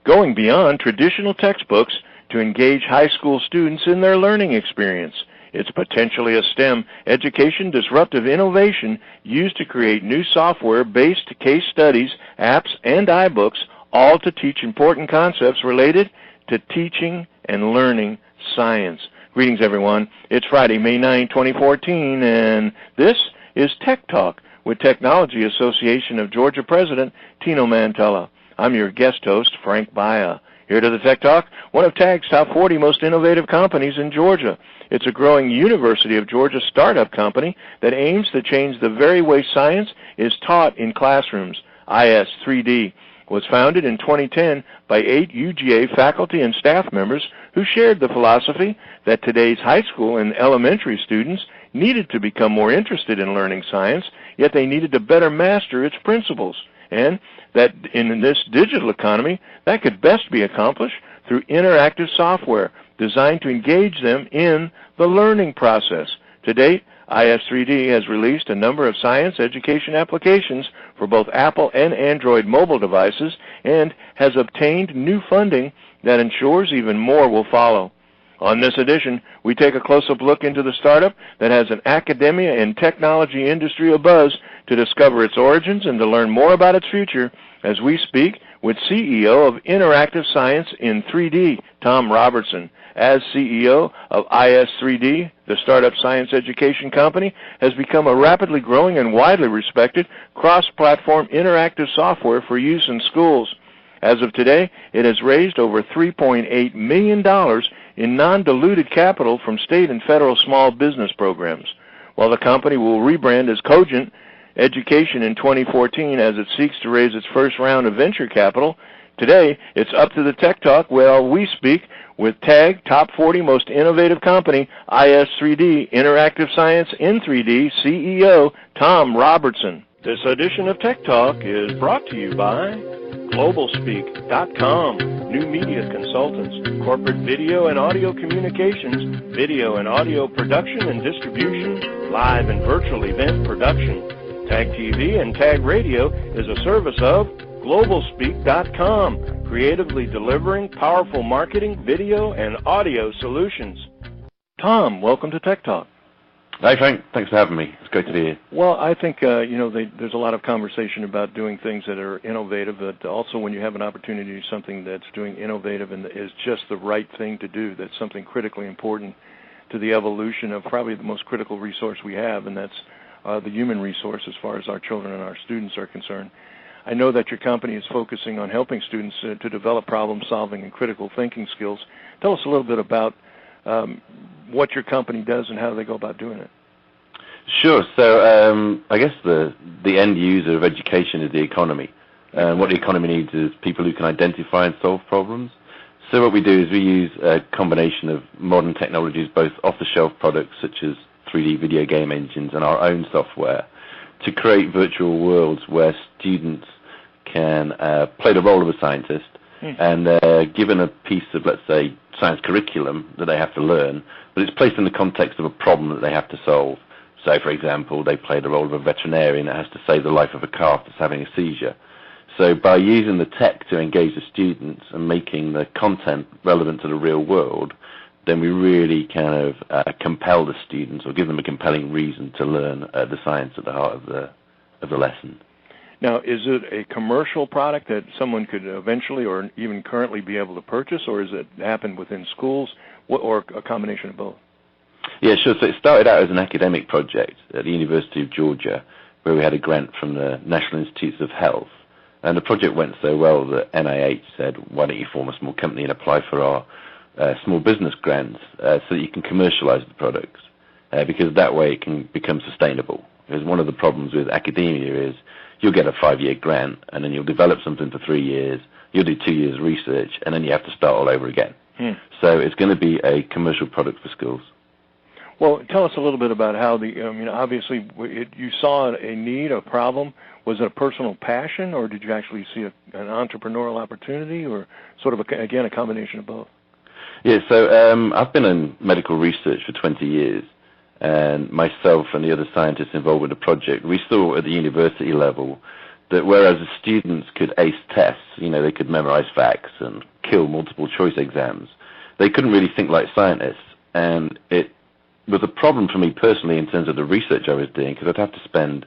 going beyond traditional textbooks to engage high school students in their learning experience. It's potentially a STEM education disruptive innovation used to create new software-based case studies, apps, and iBooks, all to teach important concepts related to teaching and learning science. Greetings, everyone. It's Friday, May 9, 2014, and this is Tech Talk with Technology Association of Georgia President Tino Mantella. I'm your guest host, Frank Baia. Here to the Tech Talk, one of TAG's top 40 most innovative companies in Georgia. It's a growing University of Georgia startup company that aims to change the very way science is taught in classrooms. IS3D was founded in 2010 by 8 UGA faculty and staff members who shared the philosophy that today's high school and elementary students needed to become more interested in learning science, yet they needed to better master its principles, and that in this digital economy, that could best be accomplished through interactive software designed to engage them in the learning process. To date, IS3D has released a number of science education applications for both Apple and Android mobile devices and has obtained new funding that ensures even more will follow. On this edition, we take a close-up look into the startup that has an academia and technology industry abuzz to discover its origins and to learn more about its future as we speak with CEO of Interactive Science in 3D, Tom Robertson. As CEO of IS3D, the startup science education company has become a rapidly growing and widely respected cross-platform interactive software for use in schools. As of today, it has raised over $3.8 million in non-dilutive capital from state and federal small business programs. While the company will rebrand as Cogent Education in 2014 as it seeks to raise its first round of venture capital, today it's up to the Tech Talk where we speak with TAG Top 40 Most Innovative Company, IS3D, Interactive Science in 3D, CEO Tom Robertson. This edition of Tech Talk is brought to you by GlobalSpeak.com, new media consultants, corporate video and audio communications, video and audio production and distribution, live and virtual event production. TAG TV and TAG Radio is a service of GlobalSpeak.com, creatively delivering powerful marketing, video, and audio solutions. Tom, welcome to Tech Talk. Hi, Frank. Thanks for having me. It's great to be here. Well, I think, there's a lot of conversation about doing things that are innovative, but also when you have an opportunity to do something that's doing innovative and is just the right thing to do, that's something critically important to the evolution of probably the most critical resource we have, and that's the human resource as far as our children and our students are concerned. I know that your company is focusing on helping students to develop problem-solving and critical thinking skills. Tell us a little bit about what your company does and how they go about doing it. Sure. So I guess the end user of education is the economy. What the economy needs is people who can identify and solve problems. So what we do is we use a combination of modern technologies, both off-the-shelf products such as 3D video game engines and our own software, to create virtual worlds where students can play the role of a scientist and they're given a piece of, let's say, science curriculum that they have to learn, but it's placed in the context of a problem that they have to solve. So, for example, they play the role of a veterinarian that has to save the life of a calf that's having a seizure. So by using the tech to engage the students and making the content relevant to the real world, then we really kind of compel the students or give them a compelling reason to learn the science at the heart of the lesson. Now, is it a commercial product that someone could eventually or even currently be able to purchase, or is it happen within schools, or a combination of both? Yeah, sure. So it started out as an academic project at the University of Georgia, where we had a grant from the National Institutes of Health. And the project went so well that NIH said, why don't you form a small company and apply for our small business grants so that you can commercialize the products, because that way it can become sustainable. Because one of the problems with academia is you'll get a 5-year grant, and then you'll develop something for 3 years, you'll do 2 years research, and then you have to start all over again. So it's going to be a commercial product for schools. Well, tell us a little bit about how obviously you saw a need, a problem. Was it a personal passion, or did you actually see an entrepreneurial opportunity, or sort of, a combination of both? Yeah, so I've been in medical research for 20 years, and myself and the other scientists involved with the project, we saw at the university level that whereas the students could ace tests, they could memorize facts and kill multiple choice exams, they couldn't really think like scientists. And it was a problem for me personally in terms of the research I was doing, because I'd have to spend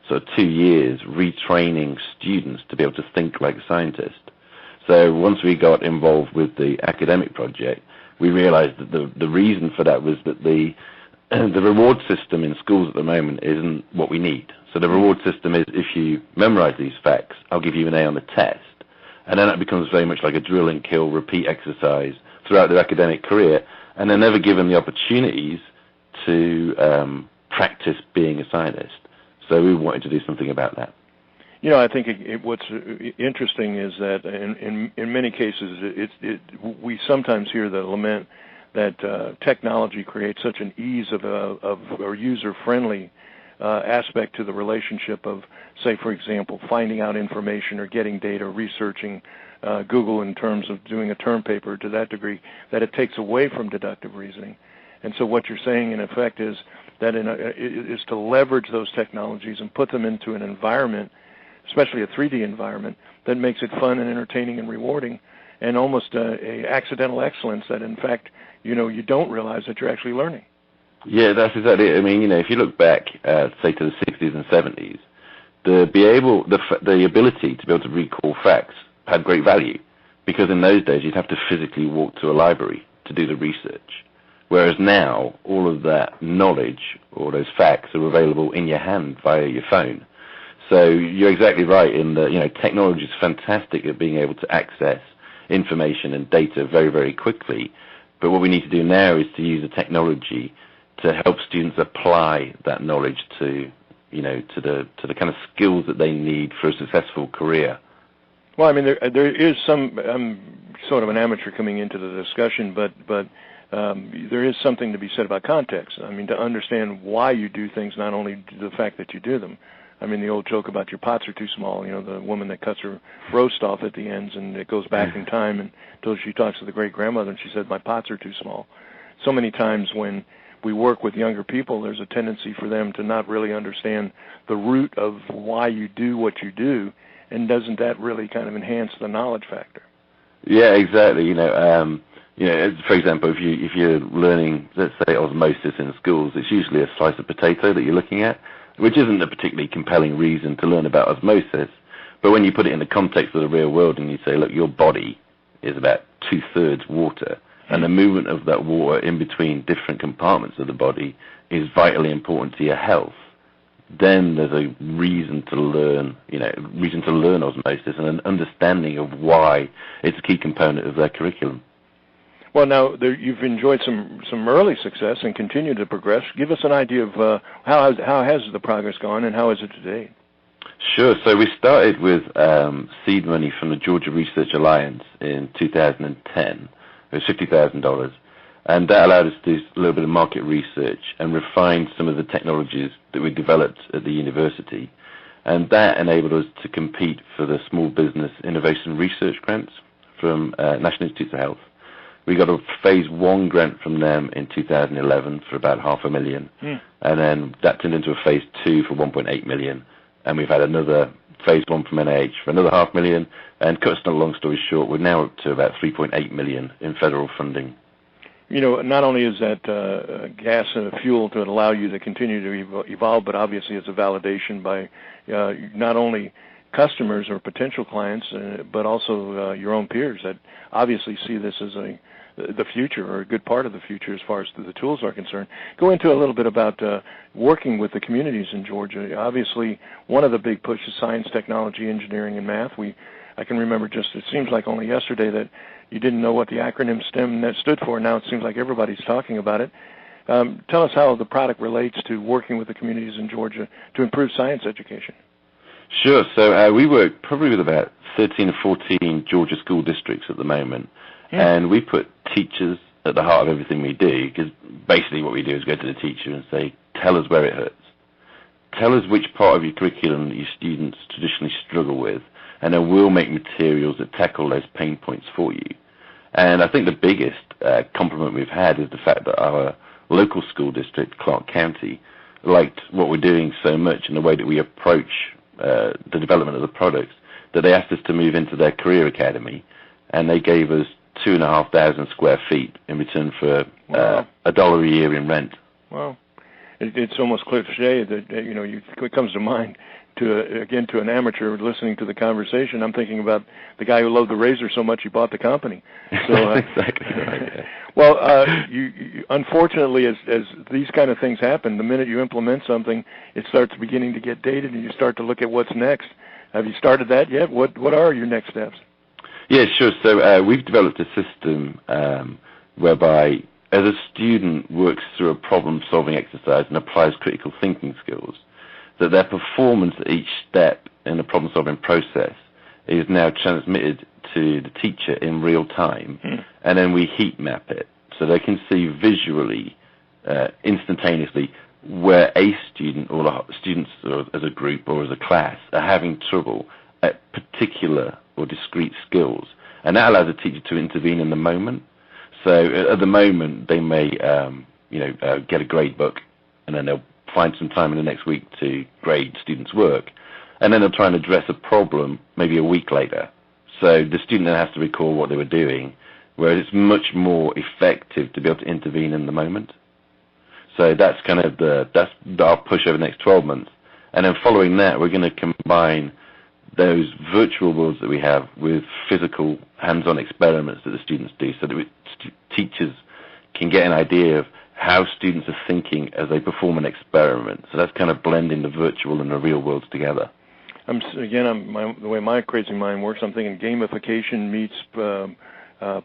sort of 2 years retraining students to be able to think like a scientist. So once we got involved with the academic project, we realized that the reason for that was that the reward system in schools at the moment isn't what we need. So the reward system is, if you memorize these facts, I'll give you an A on the test. And then that becomes very much like a drill and kill, repeat exercise throughout their academic career, and they're never given the opportunities to practice being a scientist. So we wanted to do something about that. I think what's interesting is that in many cases, we sometimes hear the lament that technology creates such an ease of or user-friendly aspect to the relationship of, say, for example, finding out information or getting data, researching Google in terms of doing a term paper to that degree, that it takes away from deductive reasoning. And so what you're saying, in effect, is that is to leverage those technologies and put them into an environment, especially a 3D environment, that makes it fun and entertaining and rewarding, and almost a accidental excellence that, in fact, you don't realize that you're actually learning. Yeah, that's exactly it. I mean, if you look back, say, to the 60s and 70s, the ability to be able to recall facts had great value, because in those days you'd have to physically walk to a library to do the research. Whereas now, all of that knowledge, or those facts, are available in your hand via your phone. So you're exactly right in that, technology is fantastic at being able to access information and data very, very quickly. But what we need to do now is to use the technology to help students apply that knowledge to the kind of skills that they need for a successful career. Well, I mean, there is some. I'm sort of an amateur coming into the discussion, but there is something to be said about context. I mean, to understand why you do things, not only the fact that you do them. I mean, the old joke about your pots are too small, the woman that cuts her roast off at the ends, and it goes back in time until she talks to the great-grandmother, and she said, my pots are too small. So many times when we work with younger people, there's a tendency for them to not really understand the root of why you do what you do, and doesn't that really kind of enhance the knowledge factor? Yeah, exactly. For example, if you're learning, let's say, osmosis in schools, it's usually a slice of potato that you're looking at, which isn't a particularly compelling reason to learn about osmosis. But when you put it in the context of the real world and you say, look, your body is about 2/3 water, and the movement of that water in between different compartments of the body is vitally important to your health, then there's a reason to learn, osmosis and an understanding of why it's a key component of their curriculum. Well, now you've enjoyed some early success and continue to progress. Give us an idea of how has the progress gone and how is it today? Sure. So we started with seed money from the Georgia Research Alliance in 2010. It was $50,000. And that allowed us to do a little bit of market research and refine some of the technologies that we developed at the university. And that enabled us to compete for the Small Business Innovation Research grants from National Institutes of Health. We got a Phase 1 grant from them in 2011 for about $500,000. And then that turned into a Phase 2 for $1.8 million. And we've had another Phase 1 from NIH for another $500,000. And cut a long story short, we're now up to about $3.8 million in federal funding. Not only is that gas and fuel to allow you to continue to evolve, but obviously it's a validation by not only customers or potential clients, but also your own peers that obviously see this as the future, or a good part of the future as far as the tools are concerned. Go into a little bit about working with the communities in Georgia. Obviously, one of the big pushes, science, technology, engineering, and math. I can remember it seems like only yesterday that you didn't know what the acronym STEM stood for. Now it seems like everybody's talking about it. Tell us how the product relates to working with the communities in Georgia to improve science education. Sure. So we work probably with about 13 or 14 Georgia school districts at the moment. And we put teachers at the heart of everything we do, because basically what we do is go to the teacher and say, tell us where it hurts. Tell us which part of your curriculum that your students traditionally struggle with, and then we'll make materials that tackle those pain points for you. And I think the biggest compliment we've had is the fact that our local school district, Clark County, liked what we're doing so much and the way that we approach the development of the products, that they asked us to move into their career academy, and they gave us 2,500 square feet in return for $1 a year in rent. Wow. It's almost cliche that, it comes to mind to an amateur listening to the conversation. I'm thinking about the guy who loved the razor so much he bought the company. So, exactly right. Yeah. Well, you unfortunately, as these kind of things happen, the minute you implement something, it starts beginning to get dated, and you start to look at what's next. Have you started that yet? What are your next steps? Yeah, sure. So we've developed a system whereby, as a student works through a problem-solving exercise and applies critical thinking skills, that their performance at each step in the problem-solving process is now transmitted to the teacher in real time, and then we heat map it so they can see visually, instantaneously, where a student or the students or as a group or as a class are having trouble at particular or discrete skills. And that allows the teacher to intervene in the moment. So at the moment, they may get a grade book, and then they'll find some time in the next week to grade students' work. And then they'll try and address a problem maybe a week later. So the student then has to recall what they were doing, whereas it's much more effective to be able to intervene in the moment. So that's kind of that's our push over the next 12 months. And then following that, we're going to combine those virtual worlds that we have with physical hands-on experiments that the students do, so that teachers can get an idea of how students are thinking as they perform an experiment. So that's kind of blending the virtual and the real worlds together. The way my crazy mind works, I'm thinking gamification meets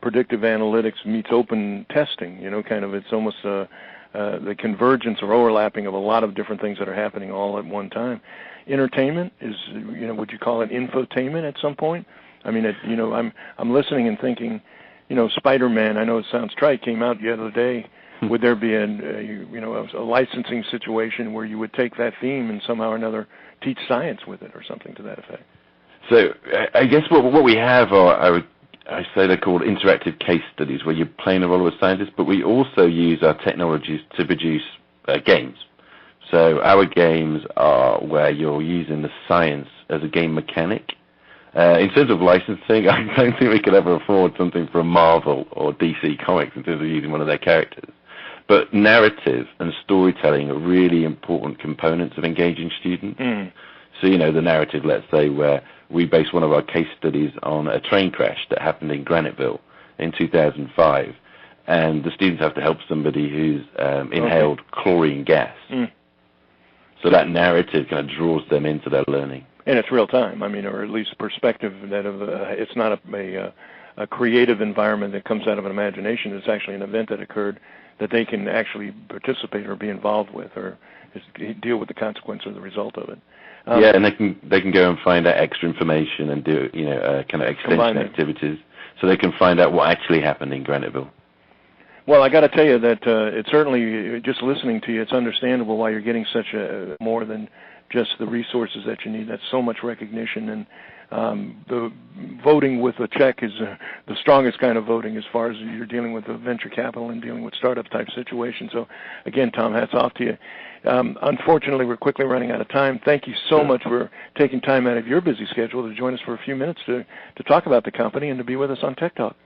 predictive analytics meets open testing. It's almost the convergence or overlapping of a lot of different things that are happening all at one time. Entertainment is, would you call it infotainment at some point? I mean, I'm listening and thinking, Spider-Man, I know it sounds trite, came out the other day. Would there be a licensing situation where you would take that theme and somehow or another teach science with it or something to that effect? So I guess what we have are, I say they're called interactive case studies, where you're playing a role of a scientist, but we also use our technologies to produce games. So our games are where you're using the science as a game mechanic. In terms of licensing, I don't think we could ever afford something from Marvel or DC Comics in terms of using one of their characters. But narrative and storytelling are really important components of engaging students. So, the narrative, let's say, where we base one of our case studies on a train crash that happened in Graniteville in 2005, and the students have to help somebody who's inhaled chlorine gas. So that narrative kind of draws them into their learning. And it's real time, or at least perspective that it's not a creative environment that comes out of an imagination. It's actually an event that occurred that they can actually participate or be involved with or deal with the consequence or the result of it. And they can go and find out extra information and do kind of extension activities, so they can find out what actually happened in Graniteville. Well, I got to tell you that it's certainly, just listening to you, it's understandable why you're getting such more than just the resources that you need. That's so much recognition, and the voting with a check is the strongest kind of voting as far as you're dealing with the venture capital and dealing with startup type situations. So, again, Tom, hats off to you. Unfortunately, we're quickly running out of time. Thank you so much for taking time out of your busy schedule to join us for a few minutes to talk about the company and to be with us on Tech Talk.